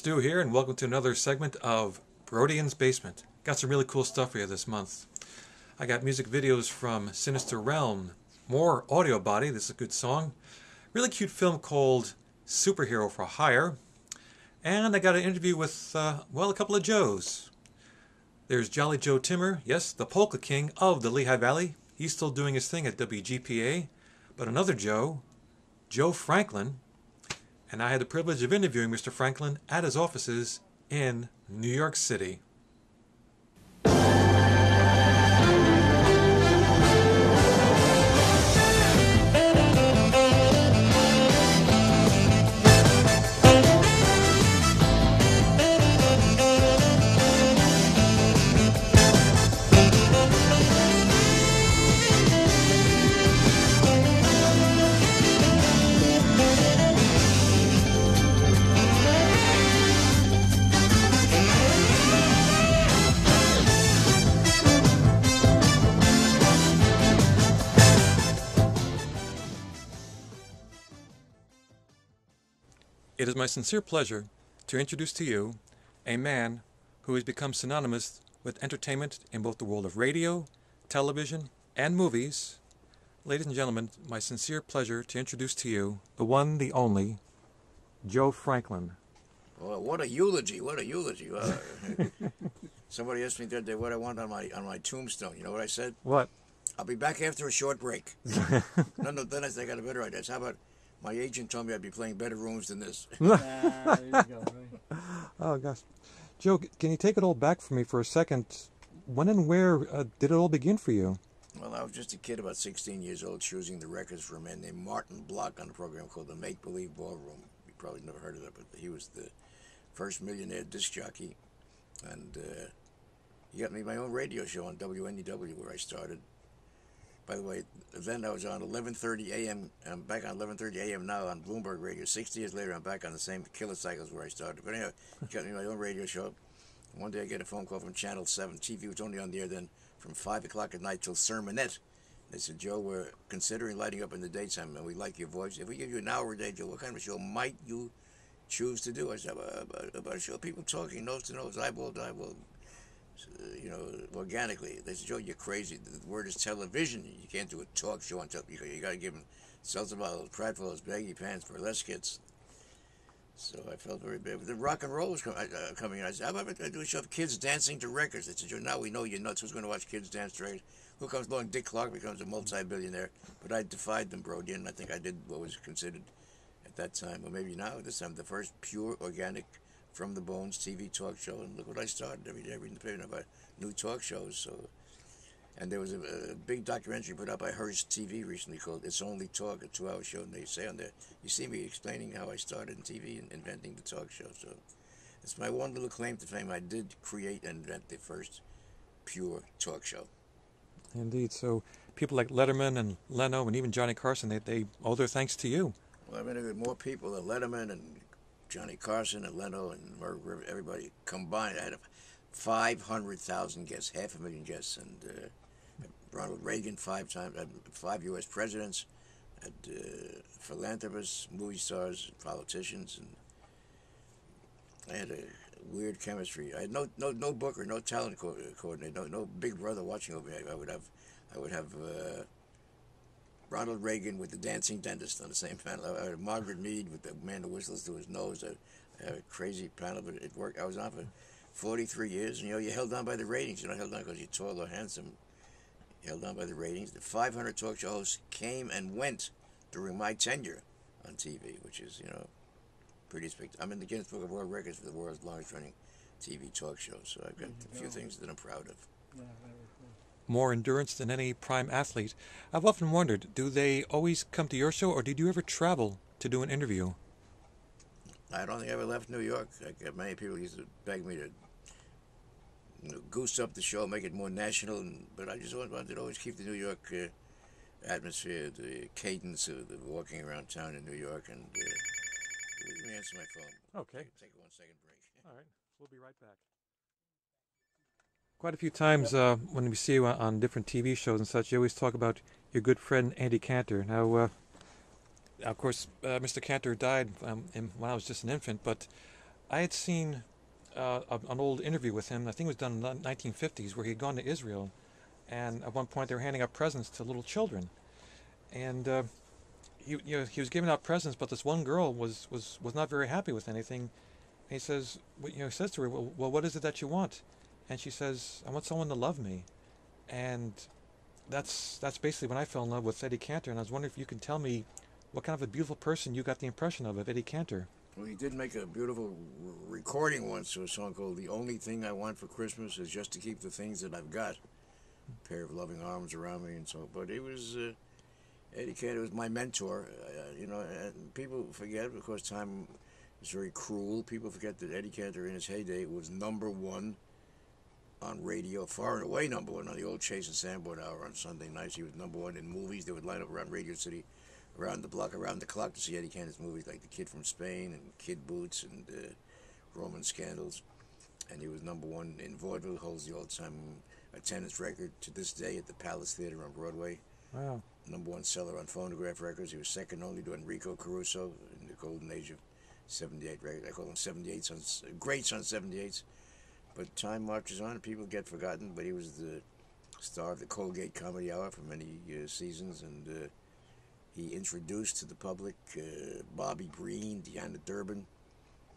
Stu here, and welcome to another segment of Brodian's Basement. Got some really cool stuff for you this month. I got music videos from Sinister Realm, more Audio Body, this is a good song, really cute film called Superhero for Hire, and I got an interview with, well, a couple of Joes. There's Jolly Joe Timmer, yes, the Polka King of the Lehigh Valley. He's still doing his thing at WGPA, but another Joe, Joe Franklin, and I had the privilege of interviewing Mr. Franklin at his offices in New York City. It is my sincere pleasure to introduce to you a man who has become synonymous with entertainment in both the world of radio, television, and movies. Ladies and gentlemen, my sincere pleasure to introduce to you the one, the only, Joe Franklin. Well, what a eulogy! What a eulogy! Somebody asked me the other day what I want on my tombstone. You know what I said? What? I'll be back after a short break. No, then I got a better idea. How about my agent told me I'd be playing better rooms than this. There you go, right? Oh, gosh. Joe, can you take it all back for me for a second? When and where did it all begin for you? Well, I was just a kid about 16 years old choosing the records for a man named Martin Block on a program called the Make Believe Ballroom. You probably never heard of that, but he was the first millionaire disc jockey. And he got me my own radio show on WNEW where I started. By the way, then I was on 11:30 a.m. I'm back on 11:30 a.m. now on Bloomberg Radio. 60 years later, I'm back on the same kilocycles where I started. But anyway, got me my own radio show. One day I get a phone call from Channel 7. TV was only on the air then from 5 o'clock at night till sermonette. They said, Joe, we're considering lighting up in the daytime, and we like your voice. If we give you an hour a day, Joe, what kind of a show might you choose to do? I said, about a show, people talking nose to nose, eyeball to eyeball. You know, organically. They said, Joe, you're crazy. The word is television. You can't do a talk show on television. You got to give them seltzer bottles, pratfalls, baggy pants, burlesque hits. So I felt very bad. But the rock and roll was coming in. I said, how about I do a show of kids dancing to records? They said, Joe, now we know you're nuts. Who's going to watch kids dance to records? Who comes along? Dick Clark becomes a multi-billionaire. But I defied them, Brodian. I think I did what was considered at that time, or maybe now, this time, the first pure, organic, from the bones TV talk show, and look what I started every day reading the paper about new talk shows. So, and there was a big documentary put out by Hearst TV recently called "It's Only Talk," a 2-hour show, and they say on there, you see me explaining how I started in TV and inventing the talk show. So, it's my one little claim to fame. I did create and invent the first pure talk show. Indeed. So, people like Letterman and Leno and even Johnny Carson, they owe their thanks to you. Well, I mean, there were more people than Letterman and Johnny Carson and Leno and everybody combined. I had 500,000 guests, 500,000 guests, and Ronald Reagan 5 times, 5 U.S. presidents, had philanthropists, movie stars, politicians, and I had a weird chemistry. I had no booker, no talent coordinator, no big brother watching over me. I would have Ronald Reagan with the dancing dentist on the same panel. I had Margaret Mead with the man who whistles through his nose. I had a crazy panel, but it worked. I was on for 43 years, and you held on by the ratings. You're not held on because you're tall or handsome. You held on by the ratings. The 500 talk show hosts came and went during my tenure on TV, which is, pretty spectacular. I'm in the Guinness Book of World Records for the world's longest running TV talk show, so I've got a few things that I'm proud of. Yeah, very cool. More endurance than any prime athlete. I've often wondered, do they always come to your show, or did you ever travel to do an interview? I don't think I ever left New York. Many people used to beg me to goose up the show, make it more national, but I just wanted to always keep the New York atmosphere, the cadence of the walking around town in New York. And let me answer my phone. Okay. Take a 1-second break. All right. We'll be right back. Quite a few times when we see you on different TV shows and such, you always talk about your good friend Andy Cantor. Now, of course, Mr. Cantor died when I was just an infant, but I had seen an old interview with him. I think it was done in the 1950s, where he'd gone to Israel, and at one point they were handing out presents to little children, and he was giving out presents, but this one girl was not very happy with anything. And he says, he says to her, well, what is it that you want? And she says, I want someone to love me. And that's basically when I fell in love with Eddie Cantor, and I was wondering if you can tell me what kind of a beautiful person you got the impression of Eddie Cantor. Well, he did make a beautiful recording once to a song called "The Only Thing I Want for Christmas Is Just to Keep the Things That I've Got." A pair of loving arms around me and so. But it was Eddie Cantor was my mentor. And people forget, because time is very cruel. People forget that Eddie Cantor in his heyday was #1 on radio, far and away #1 on the old Chase and Sanborn Hour on Sunday nights. He was #1 in movies. They would line up around Radio City, around the block, around the clock to see Eddie Cantor's movies, like The Kid from Spain and Kid Boots and Roman Scandals. And he was #1 in vaudeville, holds the all-time attendance record to this day at the Palace Theater on Broadway. Wow. #1 seller on phonograph records. He was second only to Enrico Caruso in the golden age of 78 records. I call them 78 sons, greats on 78s. But time marches on and people get forgotten. But he was the star of the Colgate Comedy Hour for many seasons, and he introduced to the public Bobby Breen, Deanna Durbin.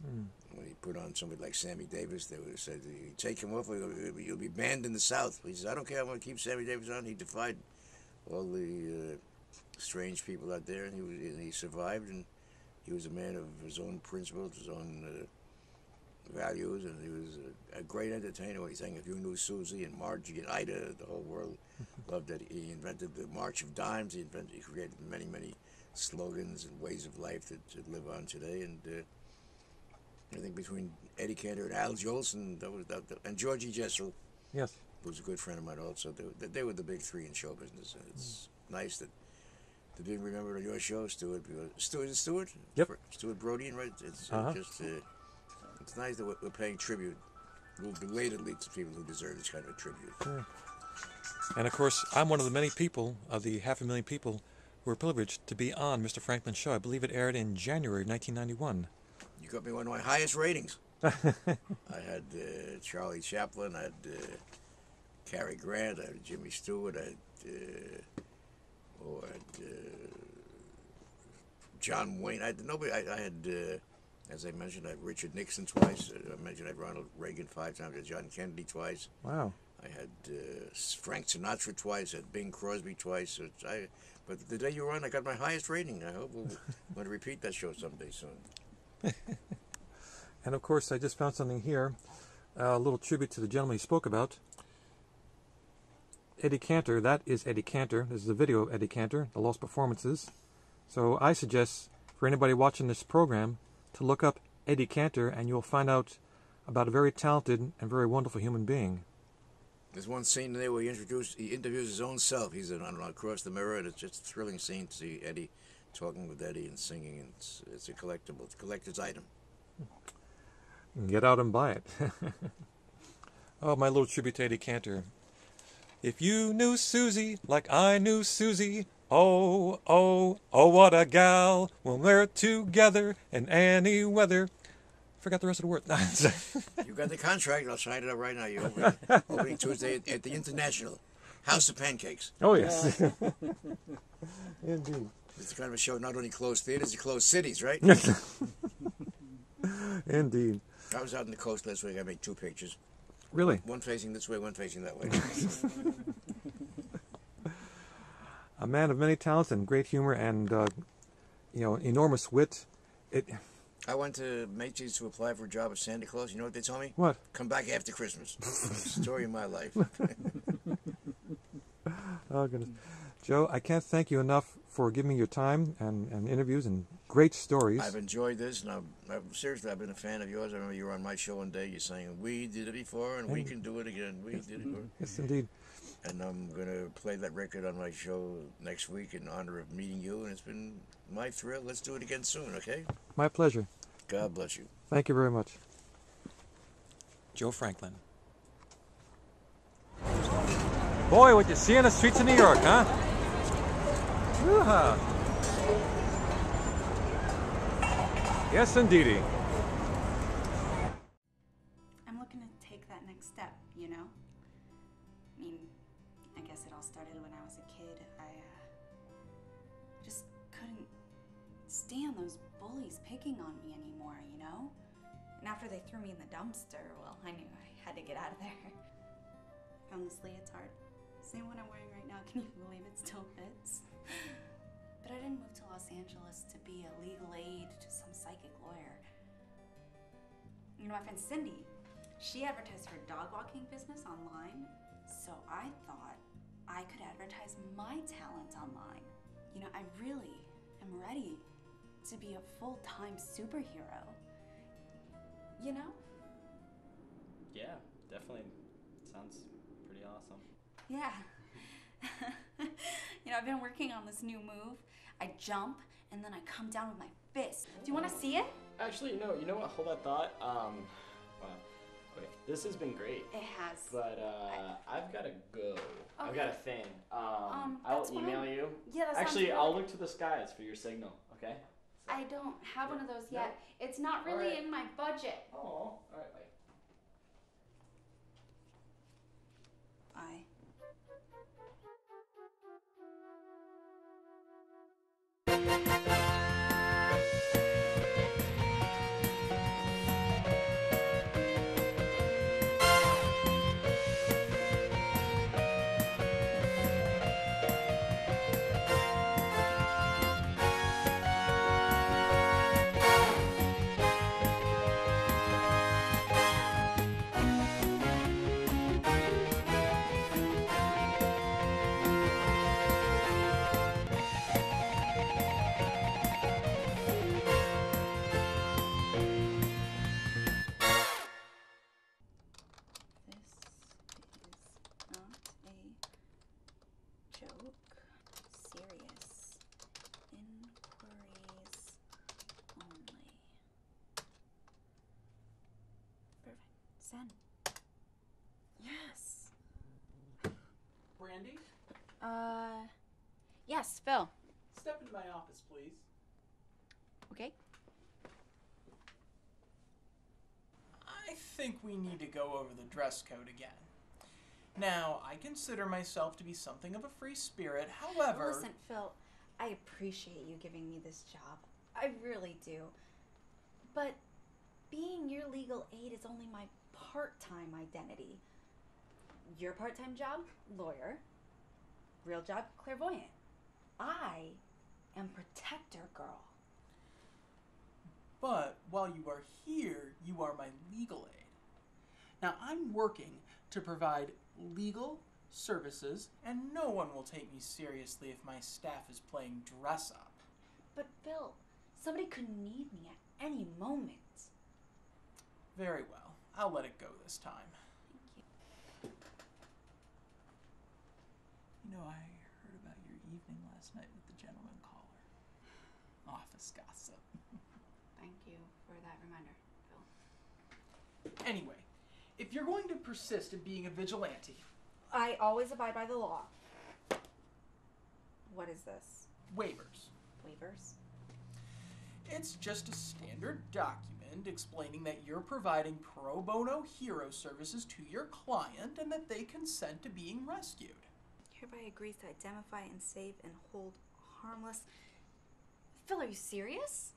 When he put on somebody like Sammy Davis, they would have said, "You take him off, you'll be banned in the South." He says, "I don't care, I'm going to keep Sammy Davis on." He defied all the strange people out there, and he survived, and he was a man of his own principles, his own values, and he was a great entertainer. When he sang "If You Knew Susie" and Margie and Ida, the whole world loved that. He invented the March of Dimes. He created many slogans and ways of life that live on today. And I think between Eddie Cantor and Al Jolson, and Georgie Jessel, Yes. who was a good friend of mine also, they were the big three in show business. And it's nice that they're being remembered on your show, Stuart. Stuart? Yep. Stuart Brodian, right? It's just... it's nice that we're paying tribute, a little belatedly, to people who deserve this kind of a tribute. Sure. And of course, I'm one of the many people, of the 500,000 people, who were privileged to be on Mr. Franklin's show. I believe it aired in January 1991. You got me one of my highest ratings. I had Charlie Chaplin, I had Cary Grant, I had Jimmy Stewart, I had John Wayne. I had as I mentioned, I had Richard Nixon twice. I mentioned I had Ronald Reagan 5 times. I had John Kennedy twice. Wow. I had Frank Sinatra twice. I had Bing Crosby twice. But the day you were on, I got my highest rating. I hope we'll want to repeat that show someday soon. And of course, I just found something here, a little tribute to the gentleman he spoke about. Eddie Cantor, that is Eddie Cantor. This is a video of Eddie Cantor, the Lost Performances. So I suggest for anybody watching this program to look up Eddie Cantor, and you'll find out about a very talented and very wonderful human being. There's one scene there where he interviews his own self. He's across the mirror, and it's just a thrilling scene to see Eddie talking with Eddie and singing. And it's a collectible, it's a collector's item. Get out and buy it. Oh, my little tribute to Eddie Cantor. If you knew Susie like I knew Susie, oh, oh, oh, what a gal. When we're together in any weather. Forgot the rest of the word. You got the contract. I'll sign it up right now. You're opening Tuesday at the International House of Pancakes. Oh, yes. Indeed. It's the kind of a show not only closed theaters, it closed cities, right? Indeed. I was out in the coast last week. I made 2 pictures. Really? One facing this way, one facing that way. A man of many talents and great humor and, enormous wit. I went to Macy's to apply for a job as Santa Claus. You know what they told me? What? Come back after Christmas. Story of my life. Oh, goodness. Joe, I can't thank you enough for giving me your time and interviews and great stories. I've enjoyed this, and seriously, I've been a fan of yours. I remember you were on my show one day. You're saying, "We did it before, and we can do it again. We did it before." Yes, indeed. And I'm going to play that record on my show next week in honor of meeting you, and it's been my thrill. Let's do it again soon, okay? My pleasure. God bless you. Thank you very much. Joe Franklin. Boy, what you see on the streets of New York, huh? Woo-ha. Yes, indeedy. you know? I mean, I guess it all started when I was a kid. I just couldn't stand those bullies picking on me anymore, you know? And after they threw me in the dumpster, well, I knew I had to get out of there. Honestly, it's hard. Same one I'm wearing right now, can you believe it still fits? But I didn't move to Los Angeles to be a legal aid to some psychic lawyer. You know, my friend Cindy, she advertised her dog walking business online, so I thought I could advertise my talent online. You know, I really am ready to be a full-time superhero. You know? Yeah, definitely sounds pretty awesome. Yeah. You know, I've been working on this new move. I jump, and then I come down with my fist. Do you want to see it? Actually, no, you know what? Hold that thought. Wow. Okay, this has been great. It has. But I've got to go. Okay. I've got a thing. I'll that's email fine. you. Yeah, that sounds Actually, good. I'll look to the skies for your signal, okay? So, I don't have one of those No? yet. It's not really Alright. in my budget. oh, all right, bye. Bye. This is not a joke. Serious inquiries only. Perfect. Send. Yes. Brandy, Yes, Phil. step into my office, please. Okay. I think we need to go over the dress code again. Now, I consider myself to be something of a free spirit, however... Listen, Phil, I appreciate you giving me this job. I really do. But being your legal aid is only my part-time identity. Your part-time job? Lawyer. Real job? Clairvoyant. I am protector girl. But while you are here, you are my legal aid. Now, I'm working to provide legal services, and no one will take me seriously if my staff is playing dress-up. But Phil, somebody could need me at any moment. Very well. I'll let it go this time. Thank you. You know, I heard about your evening last night with the gentleman caller. Office gossip. Thank you for that reminder, Phil. Anyway, if you're going to persist in being a vigilante... I always abide by the law. What is this? Waivers. Waivers? It's just a standard document explaining that you're providing pro bono hero services to your client and that they consent to being rescued. Hereby agrees to identify and save and hold harmless. Phil, are you serious?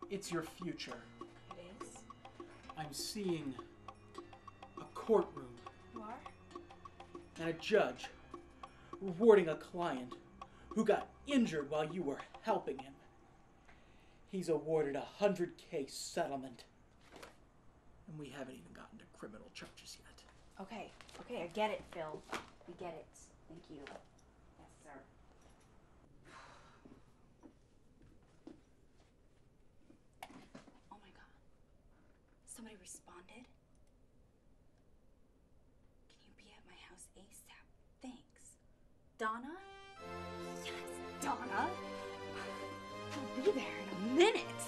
It's your future. It is. I'm seeing a courtroom You are? and a judge rewarding a client who got injured while you were helping him. He's awarded a $100K settlement. And we haven't even gotten to criminal charges yet. Okay, I get it, Phil. We get it. Thank you. Yes, sir. Oh my god. Somebody responded? Can you be at my house ASAP? Thanks. Donna? Yes, Donna! I'll be there in a minute!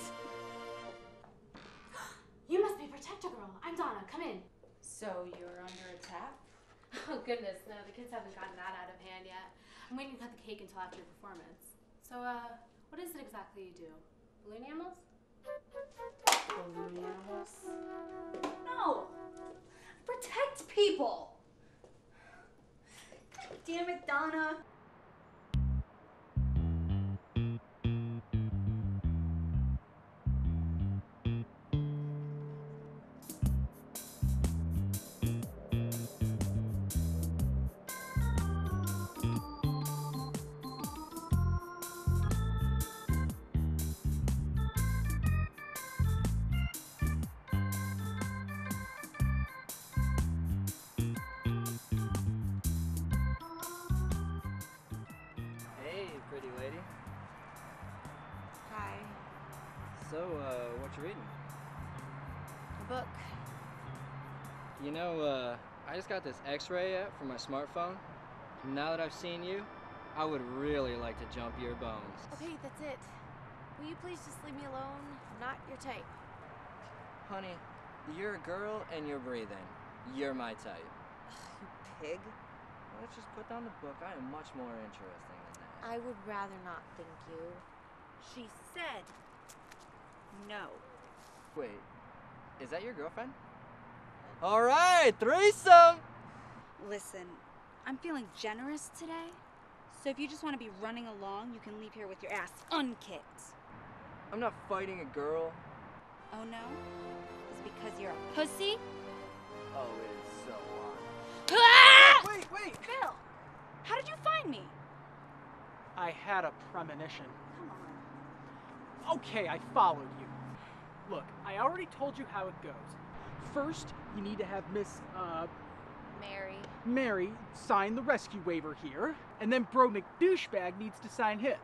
You must be Protector Girl. I'm Donna. Come in. So you're under attack? Oh, goodness. No, the kids haven't gotten that out of hand yet. I'm waiting to cut the cake until after your performance. So, what is it exactly you do? Balloon animals? Kill the animals? No! Protect people! God damn it, Donna! Hey, pretty lady. Hi. So, what you reading? A book. You know, I just got this X-ray app for my smartphone. Now that I've seen you, I would really like to jump your bones. Okay, that's it. Will you please just leave me alone? I'm not your type. Honey, you're a girl and you're breathing. You're my type. You pig. Let's just put down the book. I am much more interesting than that. I would rather not, thank you. She said no. Wait, is that your girlfriend? All right, threesome! Listen, I'm feeling generous today, so if you just want to be running along, you can leave here with your ass unkicked. I'm not fighting a girl. Oh no? Is it because you're a pussy? Oh, it is so hot. Ah! Wait! Phil, how did you find me? I had a premonition. Come on. Okay, I followed you. Look, I already told you how it goes. First, you need to have Miss, Mary sign the rescue waiver here, and then Bro McDouchebag needs to sign his.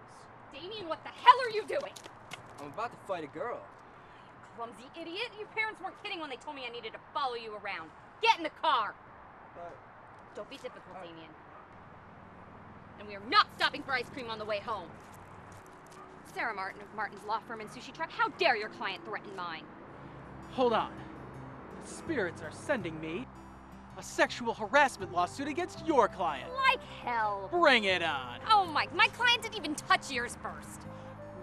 Damien, what the hell are you doing? I'm about to fight a girl. Clumsy idiot. Your parents weren't kidding when they told me I needed to follow you around. Get in the car. But Don't be typical, Damien. And we are not stopping for ice cream on the way home. Sarah Martin of Martin's Law Firm and Sushi Truck, how dare your client threaten mine? Hold on. The spirits are sending me a sexual harassment lawsuit against your client. Like hell. Bring it on. Oh my client didn't even touch yours first.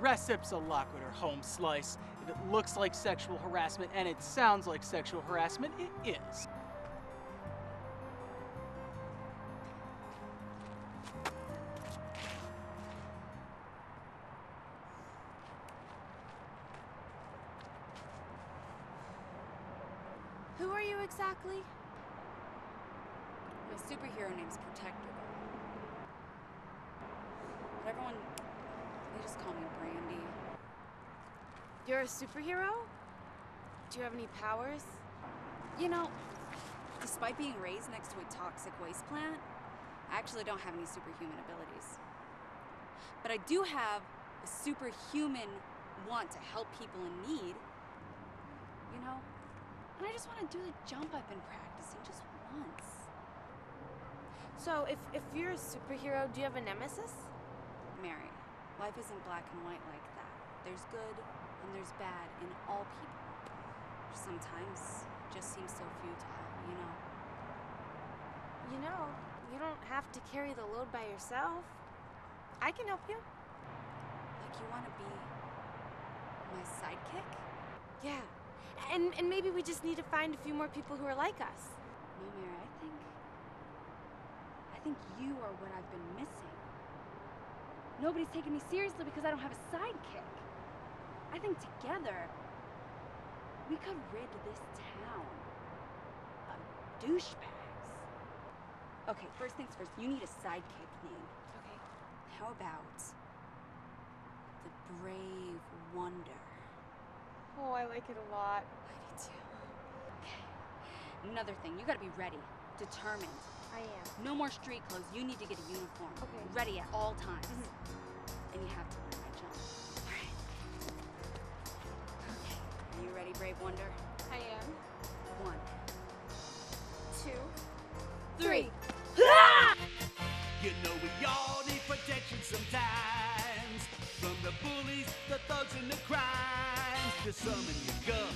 Recipes a Lockwood home slice. If it looks like sexual harassment and it sounds like sexual harassment, it is. Who are you exactly? My superhero name's Protector. But everyone, they just call me Brandy. You're a superhero? Do you have any powers? You know, despite being raised next to a toxic waste plant, I actually don't have any superhuman abilities. But I do have a superhuman want to help people in need. You know? And I just want to do the jump I've been practicing just once. So, if you're a superhero, do you have a nemesis? Mary, life isn't black and white like that. There's good and there's bad in all people. Sometimes it just seems so futile, you know? You know, you don't have to carry the load by yourself. I can help you. Like you want to be my sidekick? Yeah. And maybe we just need to find a few more people who are like us. No, Mary, I think you are what I've been missing. Nobody's taking me seriously because I don't have a sidekick. I think together, we could rid this town of douchebags. Okay, first things first, you need a sidekick name. Okay. How about the Brave Wonder? Oh, I like it a lot. I do too. Okay. Another thing, you gotta be ready, determined. I am. No more street clothes. You need to get a uniform. Okay. Ready at all times. And you have to learn my jump. All right. Okay. Are you ready, Brave Wonder? I am. 1, 2, 3. You know we all need protection sometimes, from the bullies, the thugs, and the crimes. Just summon your gun,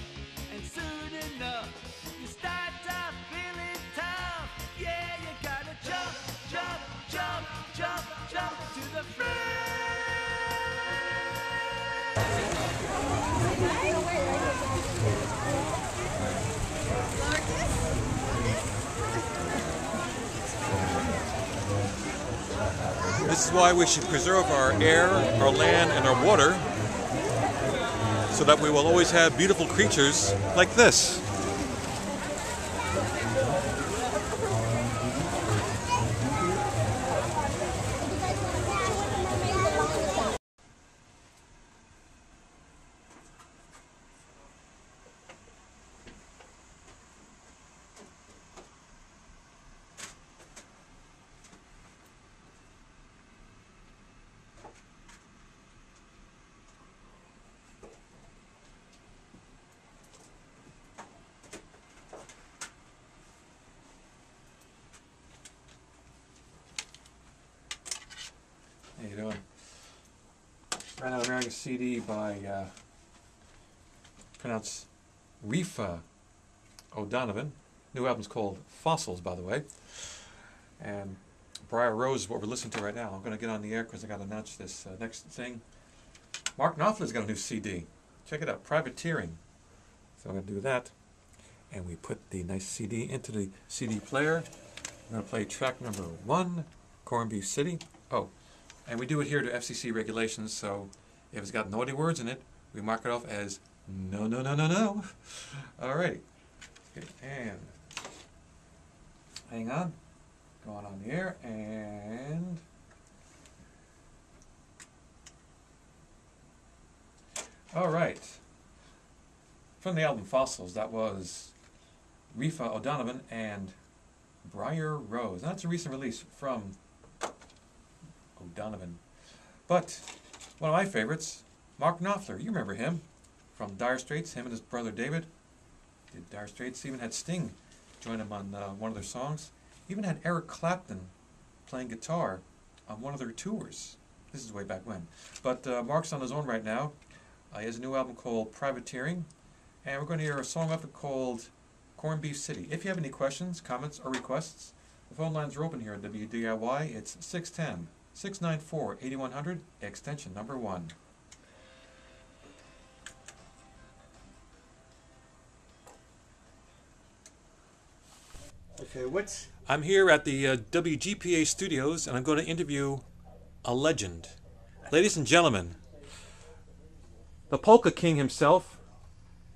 and soon enough, you start to feel it tough. Yeah, you gotta jump, jump, jump, jump, jump to the front. This is why we should preserve our air, our land, and our water so that we will always have beautiful creatures like this. How you doing? Ran out of American CD by pronounced Rifa O'Donovan. New album's called Fossils, by the way. And Briar Rose is what we're listening to right now. I'm going to get on the air because I got to announce this next thing. Mark Knopfler's got a new CD. Check it out, Privateering. So I'm going to do that. And we put the nice CD into the CD player. I'm going to play track number 1, Corned Beef City. Oh, and we do it here to FCC regulations, so if it's got naughty words in it, we mark it off as no, no, no, no, no. Alrighty. Okay, and hang on. Going on the air, and alright. From the album Fossils, that was Rifa O'Donovan and Briar Rose. And that's a recent release from O'Donovan. But one of my favorites, Mark Knopfler. You remember him from Dire Straits, him and his brother David. Did Dire Straits, even had Sting join him on one of their songs. Even had Eric Clapton playing guitar on one of their tours. This is way back when. But Mark's on his own right now. He has a new album called Privateering. And we're going to hear a song of it called Corned Beef City. If you have any questions, comments, or requests, the phone lines are open here at WDIY. It's 610-694-8100, extension number 1. Okay, what's... I'm here at the WGPA studios, and I'm going to interview a legend. Ladies and gentlemen, the Polka King himself,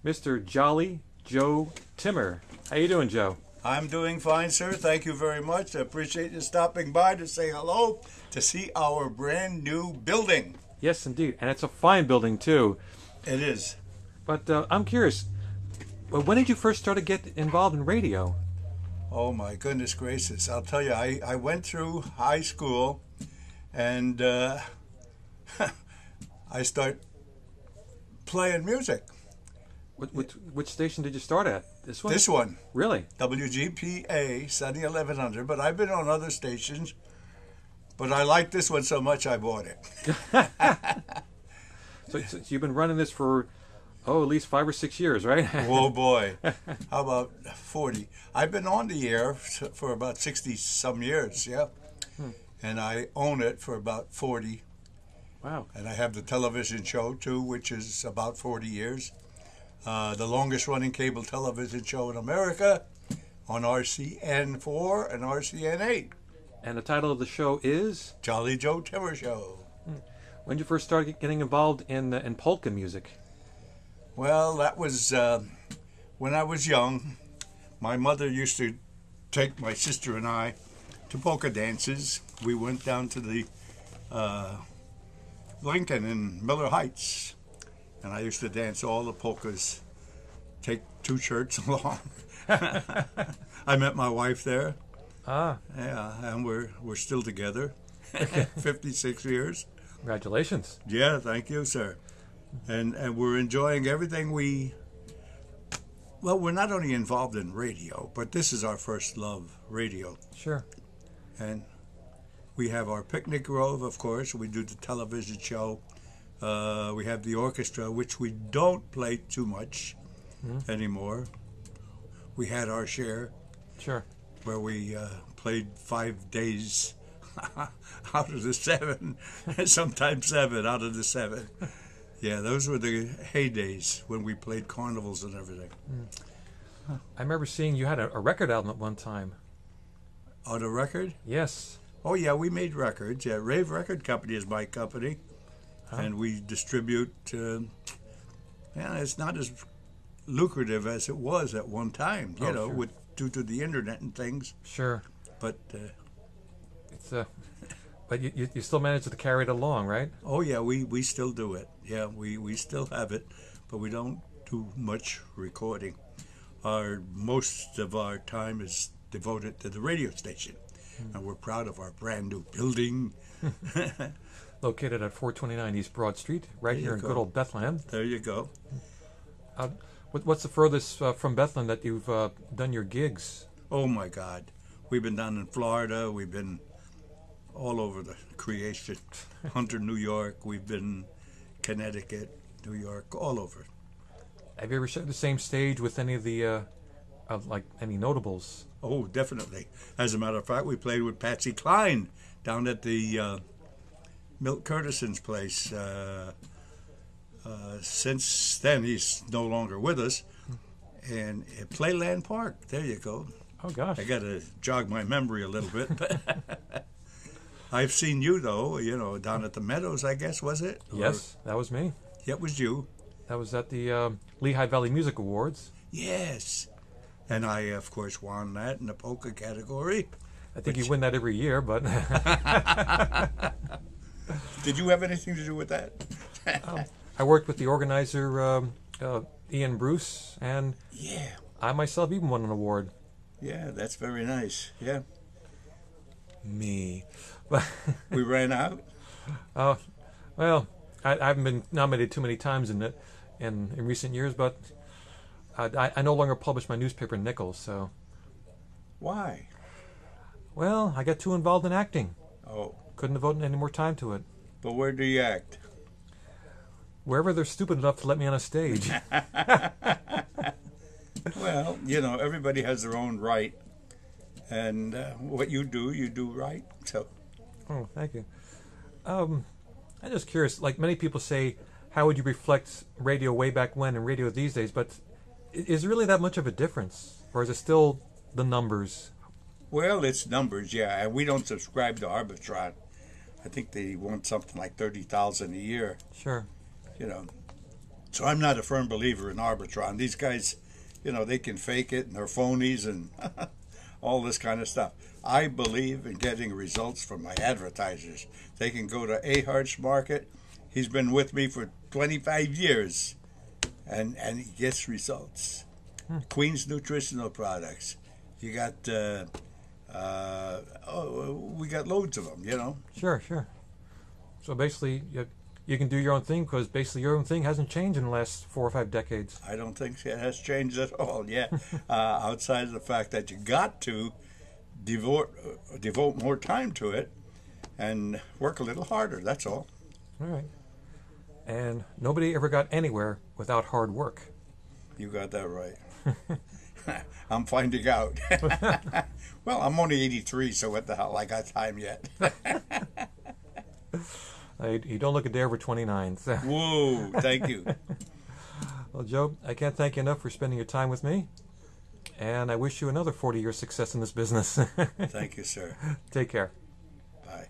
Mr. Jolly Joe Timmer. How you doing, Joe? I'm doing fine, sir. Thank you very much. I appreciate you stopping by to say hello, to see our brand new building. Yes, indeed. And it's a fine building, too. It is. But I'm curious, when did you first start to get involved in radio? Oh, my goodness gracious. I'll tell you, I went through high school, and I started playing music. Which station did you start at? This one? This one. Really? WGPA, Sunny 1100, but I've been on other stations, but I like this one so much I bought it. So you've been running this for, at least 5 or 6 years, right? Oh, boy. How about 40? I've been on the air for about 60-some years, yeah. And I own it for about 40. Wow. And I have the television show, too, which is about 40 years. The longest running cable television show in America on RCN4 and RCN8. And the title of the show is? Jolly Joe Timmer Show. When did you first start getting involved in polka music? Well, that was when I was young. My mother used to take my sister and I to polka dances. We went down to the Lincoln in Miller Heights. And I used to dance all the polkas, take 2 shirts along. I met my wife there. Ah. Yeah, and we're still together. 56 years. Congratulations. Yeah, thank you, sir. And we're enjoying everything well, we're not only involved in radio, but this is our first love, radio. Sure. And we have our picnic grove, of course. We do the television show. We have the orchestra, which we don't play too much anymore. We had our share. Sure. Where we played 5 days out of the 7, sometimes 7 out of the 7. Yeah, those were the heydays when we played carnivals and everything. I remember seeing you had a record album at one time. Oh, the record? Yes. Oh, yeah, we made records. Yeah, Rave Record Company is my company. Huh? And we distribute... it's not as lucrative as it was at one time, you know, sure. due to the internet and things. Sure. But... it's But you still manage to carry it along, right? Oh, yeah, we still do it. Yeah, we still have it, but we don't do much recording. Most of our time is devoted to the radio station, and we're proud of our brand new building. Located at 429 East Broad Street, right There here you in go. good old Bethlehem. There you go. What's the furthest from Bethlehem that you've done your gigs? Oh, my God. We've been down in Florida. We've been all over the creation. Hunter, New York. We've been Connecticut, New York, all over. Have you ever shared the same stage with any of the, like any notables? Oh, definitely. As a matter of fact, we played with Patsy Cline down at the Milt Curtison's place. Since then, he's no longer with us. And at Playland Park, there you go. Oh, gosh. I got to jog my memory a little bit. I've seen you, though, you know, down at the Meadows, I guess, was it? Yes, that was me. Yeah, it was you. That was at the Lehigh Valley Music Awards. Yes. And I, of course, won that in the polka category. I think you win that every year, but... Did you have anything to do with that? I worked with the organizer, Ian Bruce, and yeah, I myself even won an award. Yeah, that's very nice. Yeah. Me. We ran out? Well, I haven't been nominated too many times in recent years, but I no longer publish my newspaper in Nichols, so... Why? Well, I got too involved in acting. Oh. Couldn't devote any more time to it. But where do you act? Wherever they're stupid enough to let me on a stage. Well, you know, everybody has their own right. And what you do right. So. Oh, thank you. I'm just curious, like many people say, how would you reflect radio way back when and radio these days? But is there really that much of a difference? Or is it still the numbers? Well, it's numbers, yeah. And we don't subscribe to Arbitron. I think they want something like 30,000 a year. Sure. You know. So I'm not a firm believer in Arbitron. These guys, you know, they can fake it and they're phonies and all this kind of stuff. I believe in getting results from my advertisers. They can go to Ahart's Market. He's been with me for 25 years, and he gets results. Queen's Nutritional Products. You got, we got loads of them, you know. Sure. So basically, you can do your own thing because basically your own thing hasn't changed in the last 4 or 5 decades. I don't think it has changed at all, yeah. Outside of the fact that you got to devote more time to it and work a little harder, that's all. All right. And nobody ever got anywhere without hard work. You got that right. I'm finding out. Well, I'm only 83, so what the hell? I got time yet. You don't look a day over 29. So. Whoa, thank you. Well, Joe, I can't thank you enough for spending your time with me. And I wish you another 40-year success in this business. Thank you, sir. Take care. Bye.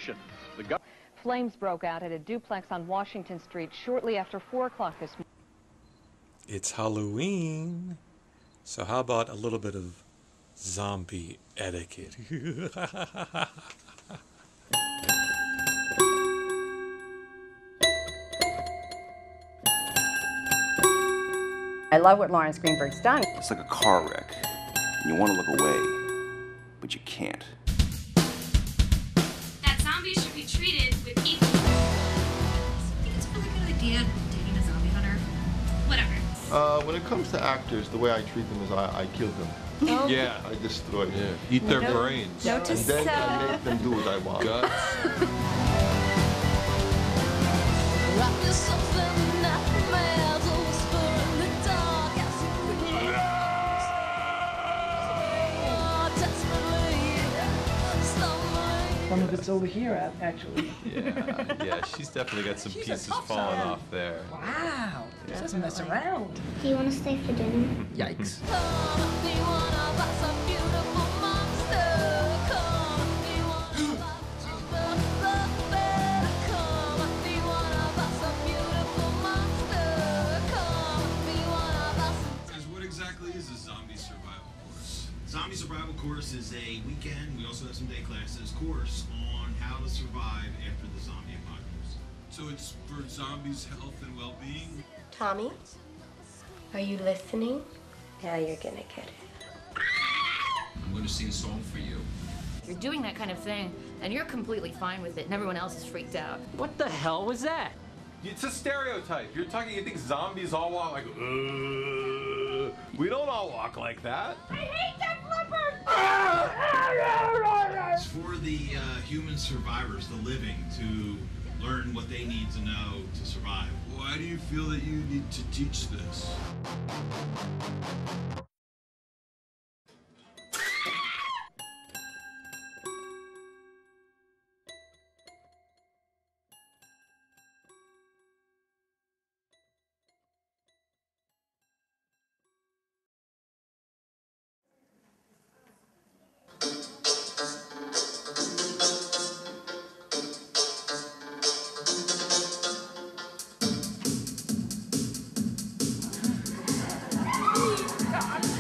infection. Flames broke out at a duplex on Washington Street shortly after 4 o'clock this morning. It's Halloween. So how about a little bit of zombie etiquette? I love what Lawrence Greenberg's done. It's like a car wreck. And you want to look away, but you can't. That zombies should be treated with equal. I think it's a really good idea dating a zombie hunter. Whatever. When it comes to actors, the way I treat them is I kill them. Oh. Yeah. I destroy them. Yeah. Eat their brains. And then I make them do what I want. Some of it's over here, actually. Yeah, she's definitely got some pieces falling off there. Wow, doesn't mess around. Do you want to stay for dinner? Yikes. What exactly is a zombie survival course? Zombie survival course is a weekend, we also have some day classes, course on how to survive after the zombie apocalypse. So it's for zombies' health and well-being? Tommy, are you listening? Now you're gonna get it. I'm going to sing a song for you. You're doing that kind of thing, and you're completely fine with it, and everyone else is freaked out. What the hell was that? It's a stereotype. You're talking, you think zombies all walk like, we don't all walk like that. I hate that flipper! It's for the human survivors, the living, to learn what they need to know to survive. Why do you feel that you need to teach this? God.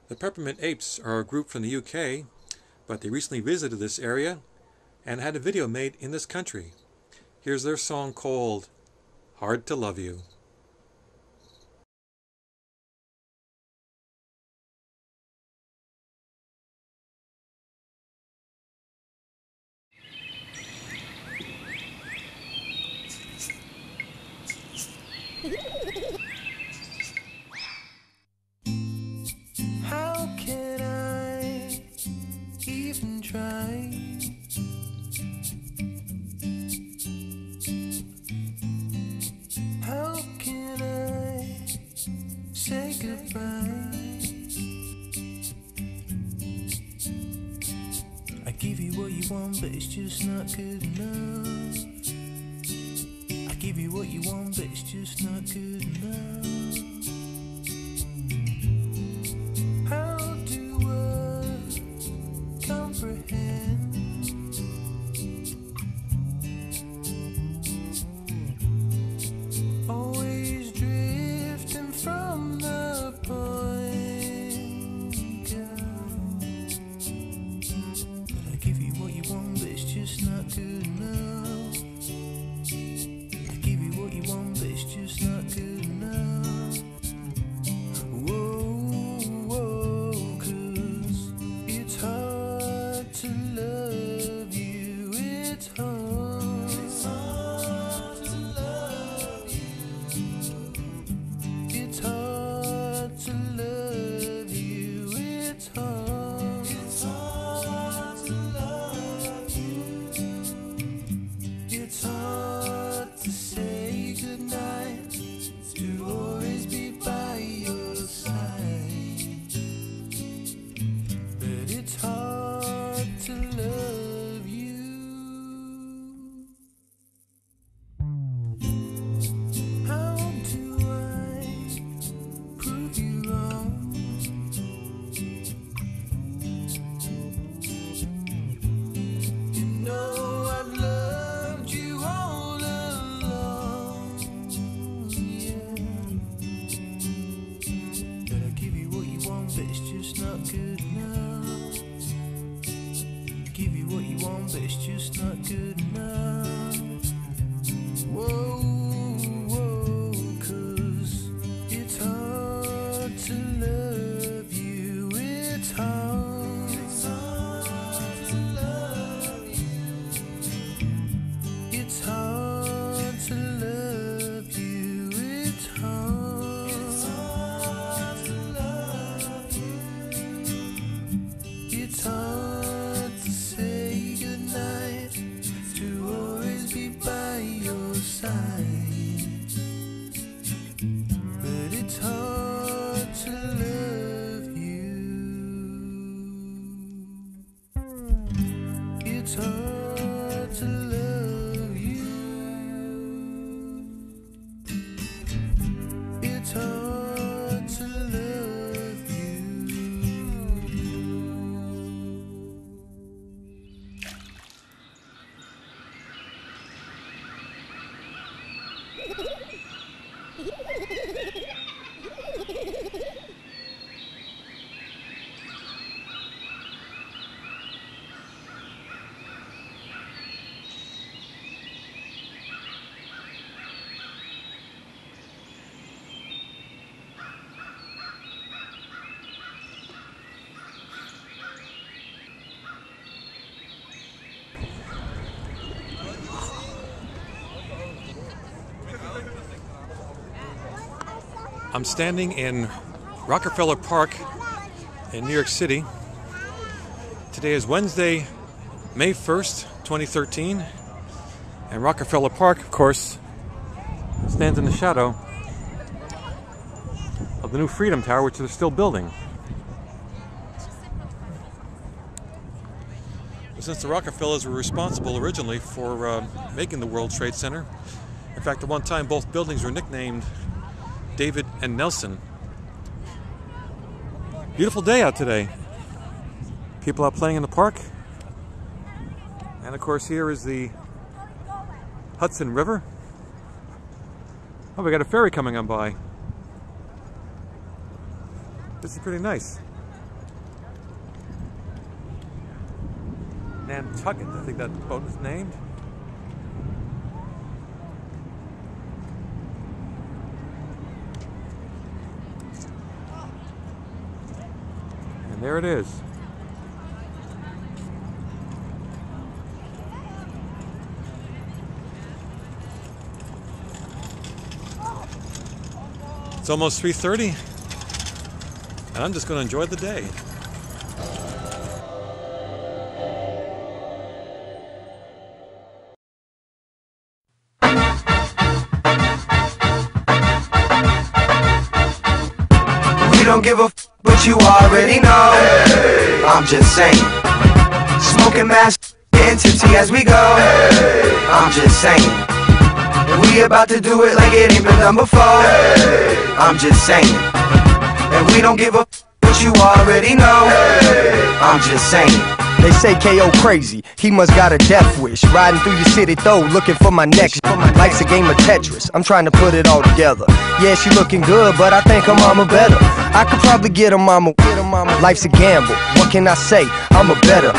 The Peppermint Apes are a group from the UK, but they recently visited this area and had a video made in this country. Here's their song called Hard to Love You. How can I even try? How can I say goodbye? I give you what you want, but it's just not good enough. I give you what you want, but it's just not good enough. How do I comprehend? Always drifting from the point, girl. That I give you what you want, but it's just not good enough. I give you what you want, but it's just not good enough. Whoa, 'cause it's hard to love you. It's hard. It's hard to love you. It's hard to love you. It's hard. It's hard to love you. It's hard to say goodnight, to always be by your side. But it's hard to love you. How do I prove you wrong? You know I've loved you all along, yeah. But I give you what you want, but it's just not good enough. Give you what you want, but it's just not good enough. Whoa, 'cause it's hard to love you. It's hard. It's hard to love you. It's hard to love you. It's hard. It's hard to love you. It's hard to say goodnight, to always be by your side. But it's hard to love you. It's hard to love you. It's hard to love you. I'm standing in Rockefeller Park in New York City. Today is Wednesday, May 1st, 2013. And Rockefeller Park, of course, stands in the shadow of the new Freedom Tower, which they're still building. Since the Rockefellers were responsible originally for making the World Trade Center. In fact, at one time, both buildings were nicknamed David and Nelson. Beautiful day out today. People out playing in the park. And of course here is the Hudson River. Oh, we got a ferry coming on by. This is pretty nice. Nantucket, I think that boat was named. And there it is. It's almost 3:30, and I'm just going to enjoy the day. We don't give a f, but you already know. Hey. I'm just saying. Smoking mask, getting tipsy as we go. Hey. I'm just saying. And we about to do it like it ain't been done before. Hey. I'm just saying. And we don't give a f, but you already know. Hey. I'm just saying. They say KO crazy, he must got a death wish. Riding through your city though, looking for my next. Life's a game of Tetris, I'm trying to put it all together. Yeah, she looking good, but I think her mama better. I could probably get her mama. Life's a gamble, what can I say? I'm a better.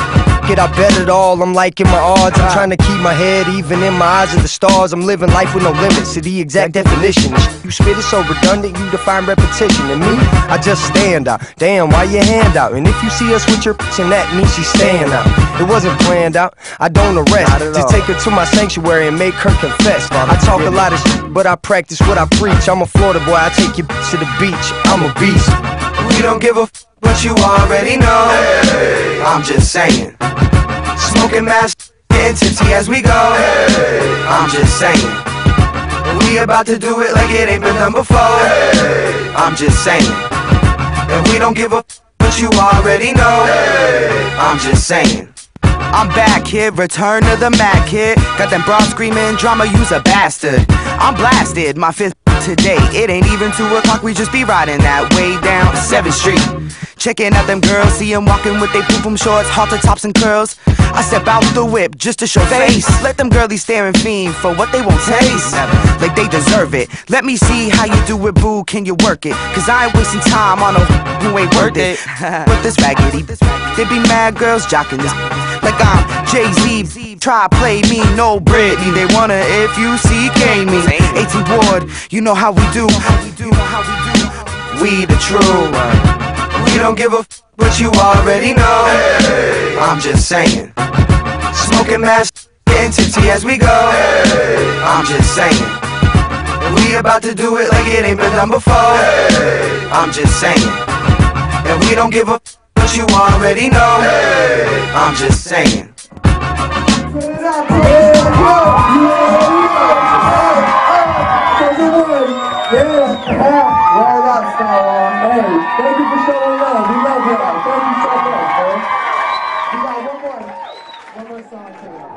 I bet it all, I'm liking my odds. I'm trying to keep my head even in my eyes of the stars. I'm living life with no limits to the exact definition. You spit it so redundant, you define repetition. And me, I just stand out. Damn, why your hand out? And if you see us with your and that means she's staying out. It wasn't planned out, I don't arrest. Just take her to my sanctuary and make her confess. I talk a lot of shit, but I practice what I preach. I'm a Florida boy, I take you to the beach. I'm a beast. We don't give a f, but you already know. Hey. I'm just saying. Smoking mask, getting tipsy as we go. Hey. I'm just saying. And we about to do it like it ain't been done before. Hey. I'm just saying. And we don't give a f, but you already know. Hey. I'm just saying. I'm back here, return to the Mac kid. Got them bras screaming, drama, you's a bastard. I'm blasted, my fifth today. It ain't even 2 o'clock, we just be riding that way down 7th Street. Checking out them girls, see them walking with they poom-poom shorts, halter tops and curls. I step out the whip just to show face. Let them girlies stare and fiend for what they won't taste. Like they deserve it. Let me see how you do it, boo, can you work it? Cause I ain't wasting time on a who ain't worth it. With this raggedy, they be mad girls jocking this like I'm Jay-Z. Try play me, no Britney. They wanna if you see K me. 18 Ward, you know how we do. We the true. We don't give a f, but you already know. Hey. I'm just saying. Smoking mask, getting tipsy as we go. Hey. I'm just saying. And we about to do it like it ain't been done before. Hey. I'm just saying. And we don't give a f, but you already know. Hey. I'm just saying. Thank you for showing love. We love y'all. Thank you so much, man. We got one more song tonight.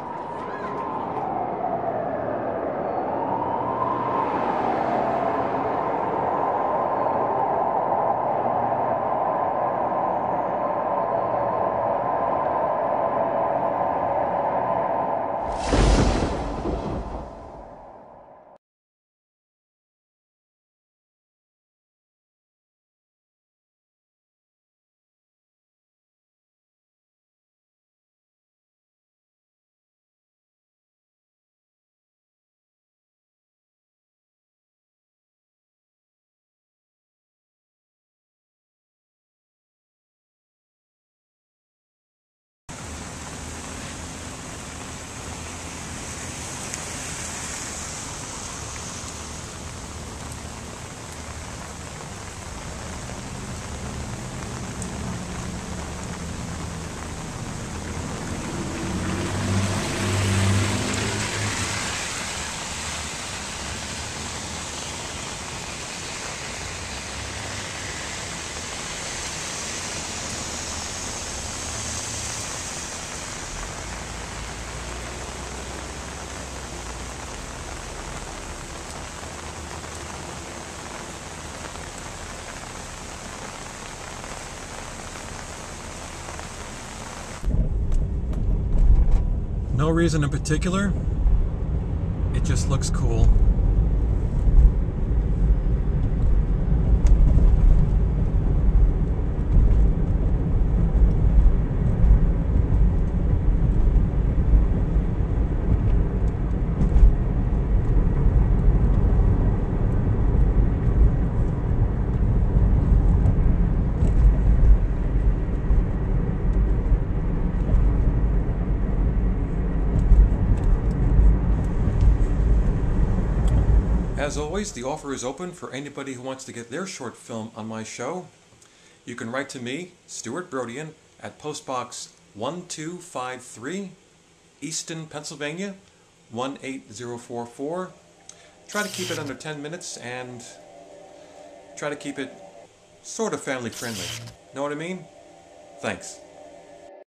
No reason in particular. It just looks cool. As always, the offer is open for anybody who wants to get their short film on my show. You can write to me, Stuart Brodian, at Postbox 1253, Easton, Pennsylvania, 18044. Try to keep it under 10 minutes and try to keep it sort of family friendly. Know what I mean? Thanks.